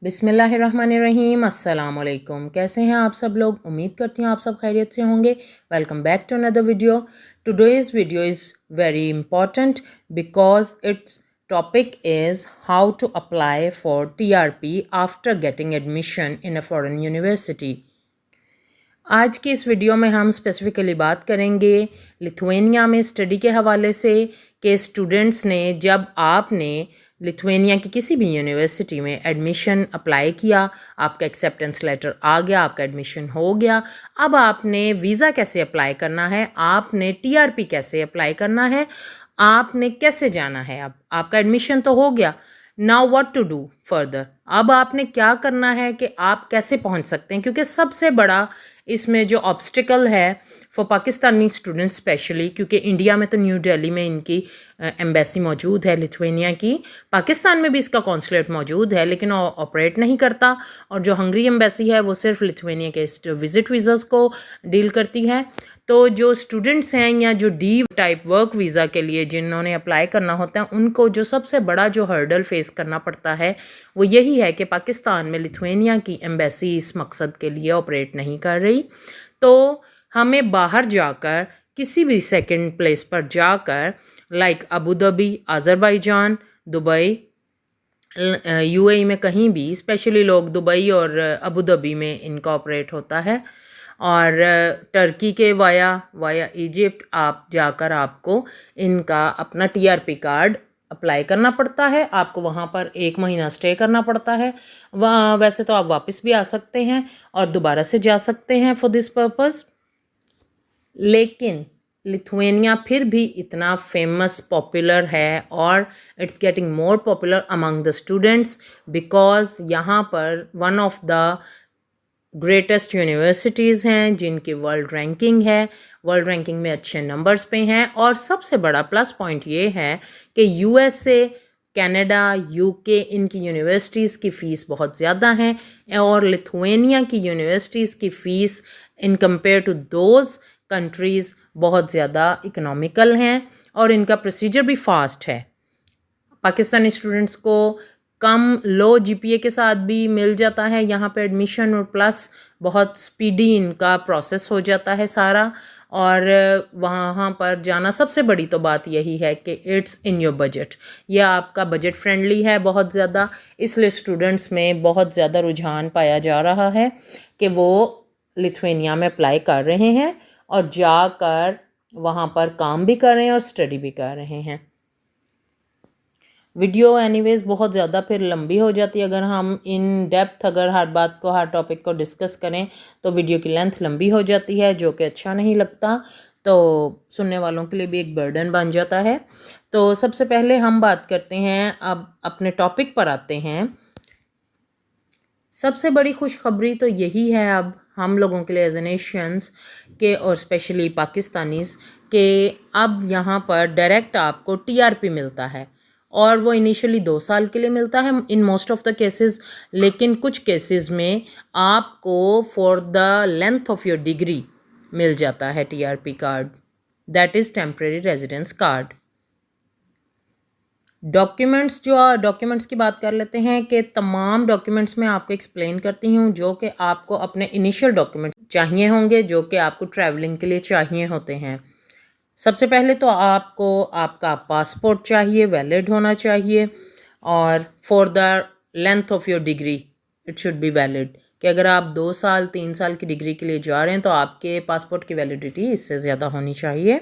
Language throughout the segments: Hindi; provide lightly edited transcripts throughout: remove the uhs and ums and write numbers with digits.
बिस्मिल्लाहिर्रहमानिर्रहीम, अस्सलाम वालेकुम। कैसे हैं आप सब लोग? उम्मीद करती हूँ आप सब खैरियत से होंगे। Welcome back to another video. Today's video is very important because its topic is how to apply for TRP after getting admission in a foreign university. आज की इस वीडियो में हम स्पेसिफ़िकली बात करेंगे लिथुआनिया में स्टडी के हवाले से कि स्टूडेंट्स ने जब आपने लिथुआनिया की किसी भी यूनिवर्सिटी में एडमिशन अप्लाई किया, आपका एक्सेप्टेंस लेटर आ गया, आपका एडमिशन हो गया, अब आपने वीज़ा कैसे अप्लाई करना है, आपने TRP कैसे अप्लाई करना है, आपने कैसे जाना है। अब आपका एडमिशन तो हो गया, now what to do further. अब आपने क्या करना है कि आप कैसे पहुंच सकते हैं, क्योंकि सबसे बड़ा इसमें जो ऑब्स्टिकल है फॉर पाकिस्तानी स्टूडेंट स्पेशली, क्योंकि इंडिया में तो न्यू दिल्ली में इनकी एम्बेसी मौजूद है लिथुआनिया की, पाकिस्तान में भी इसका कॉन्सुलेट मौजूद है लेकिन ऑपरेट नहीं करता, और जो हंगरी एम्बेसी है वो सिर्फ लिथुआनिया के विज़िट वीज़ाज़ को डील करती है। तो जो स्टूडेंट्स हैं या जो D टाइप वर्क वीज़ा के लिए जिन्होंने अप्लाई करना होता है, उनको जो सबसे बड़ा जो हर्डल फेस करना पड़ता है वो यही है कि पाकिस्तान में लिथुआनिया की एम्बेसी इस मकसद के लिए ऑपरेट नहीं कर रही। तो हमें बाहर जाकर किसी भी सेकंड प्लेस पर जाकर like Abu Dhabi, Azerbaijan, Dubai, UAE में कहीं भी, स्पेशली लोग दुबई और अबू धाबी में इनका ऑपरेट होता है, और टर्की के वाया इजिप्ट आप जाकर आपको इनका अपना TRP कार्ड अप्लाई करना पड़ता है। आपको वहाँ पर 1 महीना स्टे करना पड़ता है। वैसे तो आप वापस भी आ सकते हैं और दोबारा से जा सकते हैं फॉर दिस पर्पज़, लेकिन लिथुआनिया फिर भी इतना फेमस पॉपुलर है और it's getting more popular among the students because यहाँ पर one of the greatest universities हैं जिनकी वर्ल्ड रैंकिंग है, वर्ल्ड रैंकिंग में अच्छे नंबर्स पे हैं, और सबसे बड़ा प्लस पॉइंट ये है कि USA, कनाडा, UK इनकी यूनिवर्सिटीज़ की फ़ीस बहुत ज़्यादा हैं, और लिथुआनिया की यूनिवर्सिटीज़ की fees in compare to those countries बहुत ज़्यादा इकोनॉमिकल हैं, और इनका प्रोसीजर भी फ़ास्ट है। पाकिस्तानी स्टूडेंट्स को कम लो GPA के साथ भी मिल जाता है यहाँ पे एडमिशन, और प्लस बहुत स्पीडी इनका प्रोसेस हो जाता है सारा, और वहाँ पर जाना सबसे बड़ी तो बात यही है कि इट्स इन योर बजट, यह आपका बजट फ्रेंडली है बहुत ज़्यादा, इसलिए स्टूडेंट्स में बहुत ज़्यादा रुझान पाया जा रहा है कि वो लिथुआनिया में अप्लाई कर रहे हैं और जाकर वहाँ पर काम भी कर रहे हैं और स्टडी भी कर रहे हैं। वीडियो एनीवेज बहुत ज़्यादा फिर लंबी हो जाती है, अगर हम इन डेप्थ अगर हर बात को, हर टॉपिक को डिस्कस करें तो वीडियो की लेंथ लंबी हो जाती है, जो कि अच्छा नहीं लगता, तो सुनने वालों के लिए भी एक बर्डन बन जाता है। तो सबसे पहले हम बात करते हैं, अब अपने टॉपिक पर आते हैं। सबसे बड़ी खुशखबरी तो यही है अब हम लोगों के लिए एज एन एशियंस के, और स्पेशली पाकिस्तानीज़ के, अब यहाँ पर डायरेक्ट आपको TRP मिलता है, और वो इनिशियली 2 साल के लिए मिलता है in most of the cases, लेकिन कुछ केसेस में आपको for the length of your degree मिल जाता है TRP card, that is temporary residence card. Documents की बात कर लेते हैं कि तमाम डॉक्यूमेंट्स मैं आपको एक्सप्लेन करती हूँ जो कि आपको अपने इनिशियल डॉक्यूमेंट चाहिए होंगे, जो कि आपको ट्रैवलिंग के लिए चाहिए होते हैं। सबसे पहले तो आपको आपका पासपोर्ट चाहिए, वैलिड होना चाहिए, और for the length of your degree it should be valid, कि अगर आप 2 साल 3 साल की डिग्री के लिए जा रहे हैं तो आपके पासपोर्ट की वैलिडिटी इससे ज़्यादा होनी चाहिए।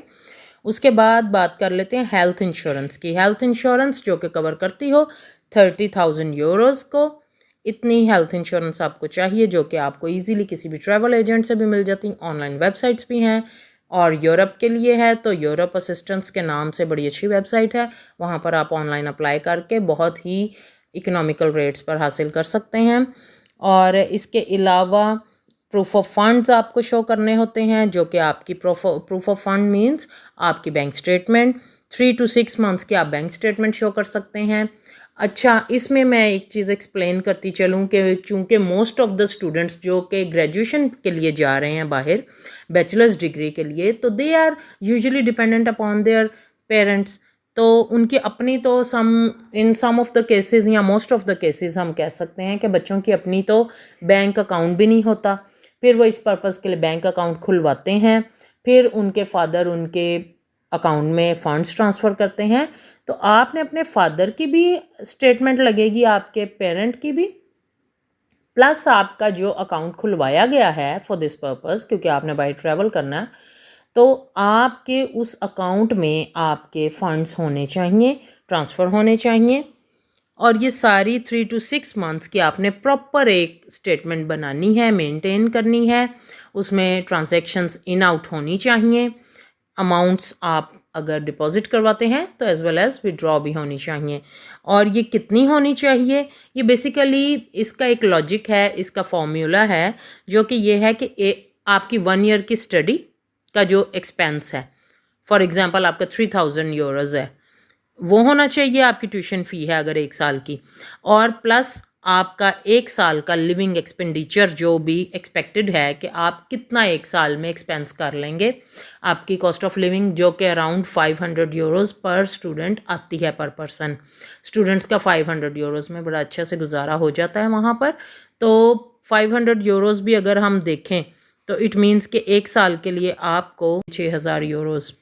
उसके बाद बात कर लेते हैं हेल्थ इंश्योरेंस की। हेल्थ इंश्योरेंस जो कि कवर करती हो 30,000 यूरोज़ को, इतनी हेल्थ इंश्योरेंस आपको चाहिए, जो कि आपको इजीली किसी भी ट्रैवल एजेंट से भी मिल जाती हैं, ऑनलाइन वेबसाइट्स भी हैं, और यूरोप के लिए है तो यूरोप असिस्टेंस के नाम से बड़ी अच्छी वेबसाइट है, वहाँ पर आप ऑनलाइन अप्लाई करके बहुत ही इकोनॉमिकल रेट्स पर हासिल कर सकते हैं। और इसके अलावा प्रूफ ऑफ फंड्स आपको शो करने होते हैं, जो कि आपकी प्रूफ ऑफ फंड मींस आपकी बैंक स्टेटमेंट, 3 to 6 मंथ्स की आप बैंक स्टेटमेंट शो कर सकते हैं। अच्छा, इसमें मैं एक चीज़ एक्सप्लेन करती चलूँ कि चूँकि मोस्ट ऑफ द स्टूडेंट्स जो कि ग्रेजुएशन के लिए जा रहे हैं बाहर बैचलर्स डिग्री के लिए, तो they are usually dependent upon their parents, तो उनकी अपनी तो सम ऑफ द केसेस या मोस्ट ऑफ द केसेस हम कह सकते हैं कि बच्चों की अपनी तो बैंक अकाउंट भी नहीं होता, फिर वो इस पर्पज़ के लिए बैंक अकाउंट खुलवाते हैं, फिर उनके फादर उनके अकाउंट में फ़ंड्स ट्रांसफ़र करते हैं। तो आपने अपने फादर की भी स्टेटमेंट लगेगी, आपके पेरेंट की भी, प्लस आपका जो अकाउंट खुलवाया गया है फॉर दिस पर्पज़, क्योंकि आपने बाय ट्रैवल करना है, तो आपके उस अकाउंट में आपके फ़ंड्स होने चाहिए, ट्रांसफ़र होने चाहिए। और ये सारी 3 to 6 मंथ्स की आपने प्रॉपर एक स्टेटमेंट बनानी है, मेंटेन करनी है। उसमें ट्रांजैक्शंस इन आउट होनी चाहिए, अमाउंट्स आप अगर डिपॉजिट करवाते हैं तो एज़ वेल एज़ विड्रॉ भी होनी चाहिए। और ये कितनी होनी चाहिए, ये बेसिकली इसका एक लॉजिक है, इसका फॉर्मूला है, जो कि ये है कि आपकी 1 ईयर की स्टडी का जो एक्सपेंस है, फॉर एग्ज़ाम्पल आपका 3000 यूरोज़ है, वो होना चाहिए आपकी ट्यूशन फ़ी है अगर 1 साल की, और प्लस आपका 1 साल का लिविंग एक्सपेंडिचर जो भी एक्सपेक्टेड है कि आप कितना 1 साल में एक्सपेंस कर लेंगे। आपकी कॉस्ट ऑफ लिविंग जो कि अराउंड 500 यूरोज़ पर स्टूडेंट आती है पर पर्सन। स्टूडेंट्स का 500 यूरोज़ में बड़ा अच्छे से गुजारा हो जाता है वहाँ पर। तो 500 यूरोज़ भी अगर हम देखें तो इट मीन्स कि 1 साल के लिए आपको 6000 यूरोज़,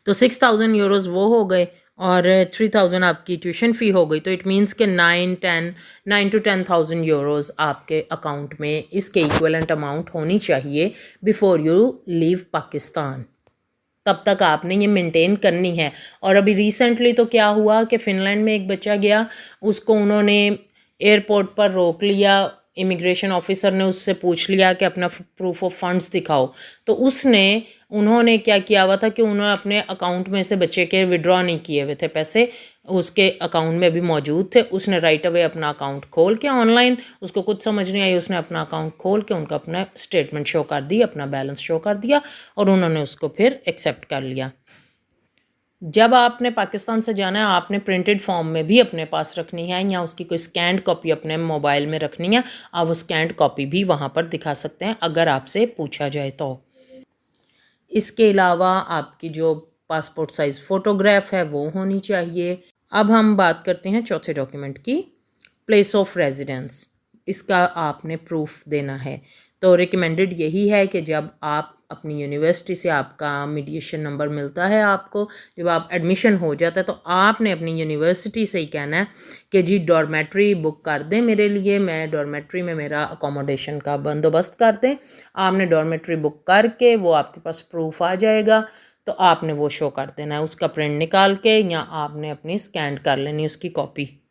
तो 6000 यूरोज़ वो हो गए और 3000 आपकी ट्यूशन फ़ी हो गई। तो इट मीन्स के 9 to 10,000 यूरोज़ आपके अकाउंट में इसके इक्विवेलेंट अमाउंट होनी चाहिए बिफोर यू लीव पाकिस्तान। तब तक आपने ये मेंटेन करनी है। और अभी रिसेंटली तो क्या हुआ कि फ़िनलैंड में एक बच्चा गया, उसको उन्होंने एयरपोर्ट पर रोक लिया, इमिग्रेशन ऑफिसर ने उससे पूछ लिया कि अपना प्रूफ ऑफ फंड्स दिखाओ। तो उन्होंने क्या किया हुआ था कि उन्होंने अपने अकाउंट में से बच्चे के विड्रॉ नहीं किए हुए थे पैसे, उसके अकाउंट में भी मौजूद थे। उसने राइट अवे अपना अकाउंट खोल के ऑनलाइन, उसको कुछ समझ नहीं आई, उसने अपना अकाउंट खोल के उनका अपना स्टेटमेंट शो कर दी, अपना बैलेंस शो कर दिया और उन्होंने उसको फिर एक्सेप्ट कर लिया। जब आपने पाकिस्तान से जाना है, आपने प्रिंटेड फॉर्म में भी अपने पास रखनी है या उसकी कोई स्कैंड कॉपी अपने मोबाइल में रखनी है। आप वो स्कैंड कॉपी भी वहाँ पर दिखा सकते हैं अगर आपसे पूछा जाए तो। इसके अलावा आपकी जो पासपोर्ट साइज़ फ़ोटोग्राफ है वो होनी चाहिए। अब हम बात करते हैं चौथे डॉक्यूमेंट की, प्लेस ऑफ रेजिडेंस। इसका आपने प्रूफ देना है। तो रिकमेंडेड यही है कि जब आप अपनी यूनिवर्सिटी से आपका मीडिएशन नंबर मिलता है आपको, जब आप एडमिशन हो जाता है, तो आपने अपनी यूनिवर्सिटी से ही कहना है कि जी डॉर्मेट्री बुक कर दें मेरे लिए, मैं डॉर्मेट्री में मेरा अकोमोडेशन का बंदोबस्त कर दें। आपने डॉर्मेट्री बुक करके वो आपके पास प्रूफ आ जाएगा, तो आपने वो शो कर देना है, उसका प्रिंट निकाल के या आपने अपनी स्कैन कर लेनी उसकी कॉपी।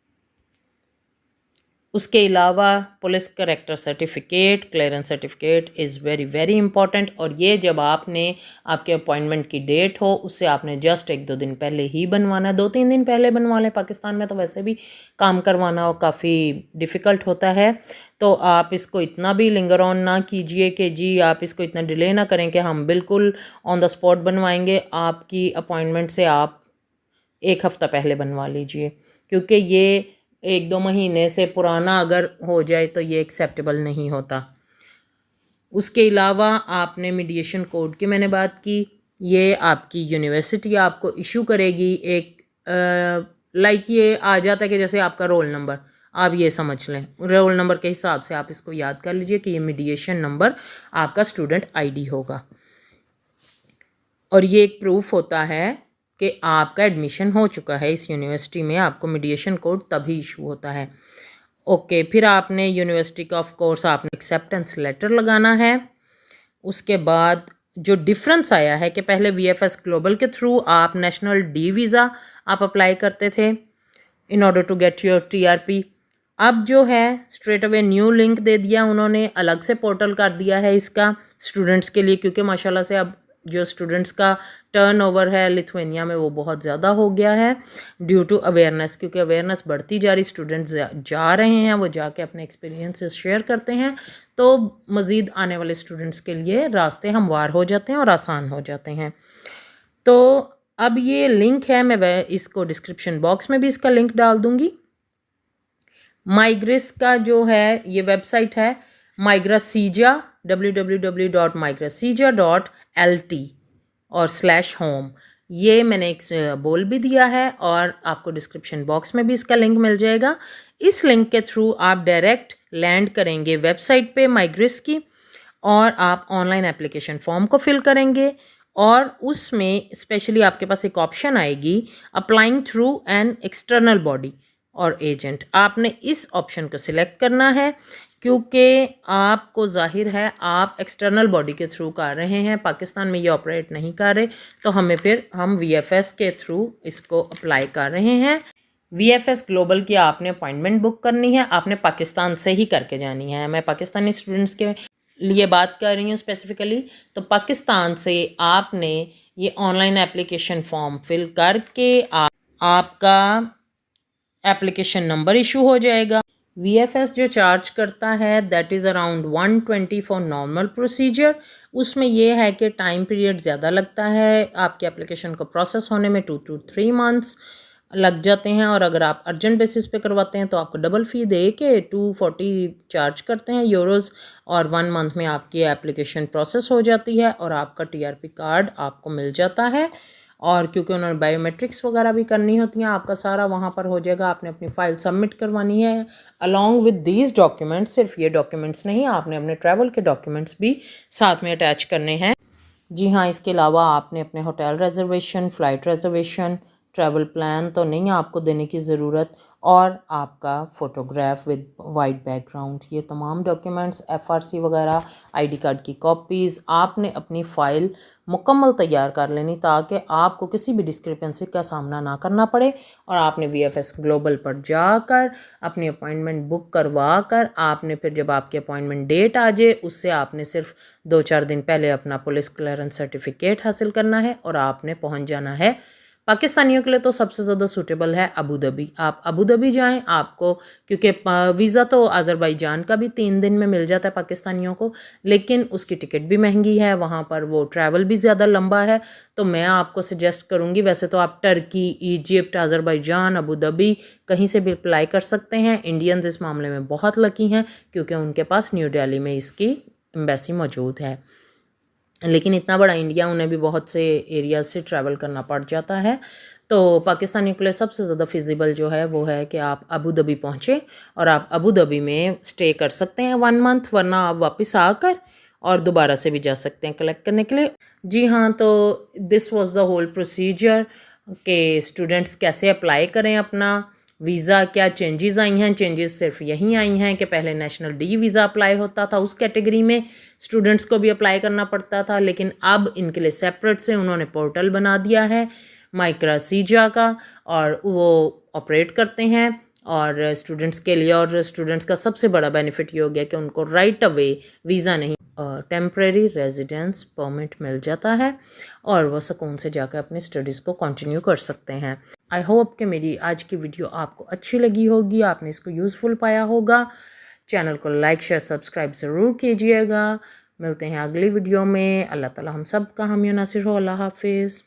उसके अलावा police character certificate, clearance certificate is very very important. और ये जब आपने आपके अपॉइंटमेंट की डेट हो उससे आपने जस्ट 1-2 दिन पहले ही बनवाना है। 2-3 दिन पहले बनवा लें, पाकिस्तान में तो वैसे भी काम करवाना काफ़ी डिफ़िकल्ट होता है। तो आप इसको इतना भी लिंगर ऑन ना कीजिए कि जी आप इसको इतना डिले ना करें कि हम बिल्कुल ऑन द स्पॉट बनवाएंगे। आपकी अपॉइंटमेंट से आप 1 हफ़्ता पहले बनवा लीजिए, क्योंकि ये 1-2 महीने से पुराना अगर हो जाए तो ये एक्सेप्टेबल नहीं होता। उसके अलावा आपने मीडिएशन कोड की मैंने बात की, ये आपकी यूनिवर्सिटी आपको इशू करेगी। एक लाइक ये आ जाता है कि जैसे आपका रोल नंबर, आप ये समझ लें, रोल नंबर के हिसाब से आप इसको याद कर लीजिए कि ये मीडिएशन नंबर आपका स्टूडेंट आईडी होगा। और ये एक प्रूफ होता है कि आपका एडमिशन हो चुका है इस यूनिवर्सिटी में, आपको मीडिएशन कोड तभी इशू होता है। ओके, फिर आपने यूनिवर्सिटी का ऑफ कोर्स आपने एक्सेप्टेंस लेटर लगाना है। उसके बाद जो डिफरेंस आया है कि पहले VFS ग्लोबल के थ्रू आप नेशनल डी वीज़ा आप अप्लाई करते थे in order to get your TRP। अब जो है स्ट्रेट अवे न्यू लिंक दे दिया उन्होंने, अलग से पोर्टल कर दिया है इसका स्टूडेंट्स के लिए, क्योंकि माशाल्लाह से अब जो स्टूडेंट्स का टर्नओवर है लिथुआनिया में वो बहुत ज़्यादा हो गया है ड्यू टू अवेयरनेस, क्योंकि अवेयरनेस बढ़ती जा रही, स्टूडेंट्स जा रहे हैं, वो जाके अपने एक्सपीरियंसेस शेयर करते हैं, तो मज़ीद आने वाले स्टूडेंट्स के लिए रास्ते हमवार हो जाते हैं और आसान हो जाते हैं। तो अब ये लिंक है, मैं इसको डिस्क्रिप्शन बॉक्स में भी इसका लिंक डाल दूँगी। माइग्रेस का जो है ये वेबसाइट है migracija, www.migracija.lt और /home। ये मैंने एक बोल भी दिया है और आपको डिस्क्रिप्शन बॉक्स में भी इसका लिंक मिल जाएगा। इस लिंक के थ्रू आप डायरेक्ट लैंड करेंगे वेबसाइट पे माइग्रिस की और आप ऑनलाइन एप्लीकेशन फॉर्म को फिल करेंगे और उसमें स्पेशली आपके पास एक ऑप्शन आएगी applying through an external body और एजेंट। आपने इस ऑप्शन को सिलेक्ट करना है क्योंकि आपको जाहिर है आप एक्सटर्नल बॉडी के थ्रू कर रहे हैं, पाकिस्तान में ये ऑपरेट नहीं कर रहे, तो हम VFS के थ्रू इसको अप्लाई कर रहे हैं। VFS ग्लोबल की आपने अपॉइंटमेंट बुक करनी है, आपने पाकिस्तान से ही करके जानी है। मैं पाकिस्तानी स्टूडेंट्स के लिए बात कर रही हूँ स्पेसिफिकली, तो पाकिस्तान से आपने ये ऑनलाइन एप्लीकेशन फॉर्म फिल करके आपका एप्लीकेशन नंबर इशू हो जाएगा। VFS जो चार्ज करता है that is around 120 for normal procedure. उसमें यह है कि टाइम पीरियड ज़्यादा लगता है, आपके एप्लीकेशन को प्रोसेस होने में 2 to 3 मंथ्स लग जाते हैं और अगर आप अर्जेंट बेसिस पे करवाते हैं तो आपको डबल फ़ी दे के 240 चार्ज करते हैं यूरोज़ और 1 मंथ में आपकी एप्लीकेशन प्रोसेस हो जाती है और आपका TRP कार्ड आपको मिल जाता है। और क्योंकि उन्होंने बायोमेट्रिक्स वगैरह भी करनी होती हैं, आपका सारा वहाँ पर हो जाएगा। आपने अपनी फ़ाइल सबमिट करवानी है अलॉन्ग विद दीज डॉक्यूमेंट्स। सिर्फ ये डॉक्यूमेंट्स नहीं, आपने अपने ट्रैवल के डॉक्यूमेंट्स भी साथ में अटैच करने हैं। जी हाँ, इसके अलावा आपने अपने hotel reservation, flight reservation, travel plan तो नहीं आपको देने की ज़रूरत और आपका फ़ोटोग्राफ विद वाइट बैकग्राउंड, ये तमाम डॉक्यूमेंट्स FRC वगैरह, ID कार्ड की कॉपीज़ आपने अपनी फ़ाइल मुकम्मल तैयार कर लेनी ताकि आपको किसी भी डिस्क्रिपेंसी का सामना ना करना पड़े। और आपने VFS ग्लोबल पर जाकर अपनी अपॉइंटमेंट बुक करवा कर आपने फिर जब आपकी अपॉइंटमेंट डेट आ जाए उससे आपने सिर्फ 2-4 दिन पहले अपना पुलिस क्लियरेंस सर्टिफिकेट हासिल करना है और आपने पहुंच जाना है। पाकिस्तानियों के लिए तो सबसे ज़्यादा सूटेबल है अबू धाबी। आप अबू धाबी जाएँ, आपको क्योंकि वीज़ा तो अज़रबैजान का भी 3 दिन में मिल जाता है पाकिस्तानियों को, लेकिन उसकी टिकट भी महंगी है, वहाँ पर वो ट्रैवल भी ज़्यादा लंबा है। तो मैं आपको सजेस्ट करूँगी, वैसे तो आप Turkey, Egypt, Azerbaijan, Abu Dhabi कहीं से भी अप्लाई कर सकते हैं। इंडियंस इस मामले में बहुत लकी हैं क्योंकि उनके पास न्यू दिल्ली में इसकी एम्बेसी मौजूद है। लेकिन इतना बड़ा इंडिया, उन्हें भी बहुत से एरियाज़ से ट्रैवल करना पड़ जाता है। तो पाकिस्तानियों के लिए सबसे ज़्यादा फिजिबल जो है वो है कि आप अबू धाबी पहुँचें और आप अबू धाबी में स्टे कर सकते हैं 1 मंथ, वरना आप वापस आकर और दोबारा से भी जा सकते हैं कलेक्ट करने के लिए। जी हाँ, तो this was the whole procedure कि स्टूडेंट्स कैसे अप्लाई करें अपना वीज़ा। क्या चेंजेस आई हैं? चेंजेस सिर्फ यही आई हैं कि पहले नेशनल डी वीज़ा अप्लाई होता था, उस कैटेगरी में स्टूडेंट्स को भी अप्लाई करना पड़ता था, लेकिन अब इनके लिए सेपरेट से उन्होंने पोर्टल बना दिया है माइग्रासीजा का और वो ऑपरेट करते हैं और स्टूडेंट्स के लिए। और स्टूडेंट्स का सबसे बड़ा बेनिफिट ये हो गया कि उनको राइट अवे वीज़ा नहीं, टेम्परेरी रेजिडेंस परमिट मिल जाता है और वो सुकून से जाकर अपनी स्टडीज़ को कंटिन्यू कर सकते हैं। आई होप कि मेरी आज की वीडियो आपको अच्छी लगी होगी, आपने इसको यूज़फुल पाया होगा। चैनल को लाइक, शेयर, सब्सक्राइब ज़रूर कीजिएगा। मिलते हैं अगली वीडियो में। अल्लाह ताला हम सब का हामी नासिर हो। अल्लाह हाफिज़।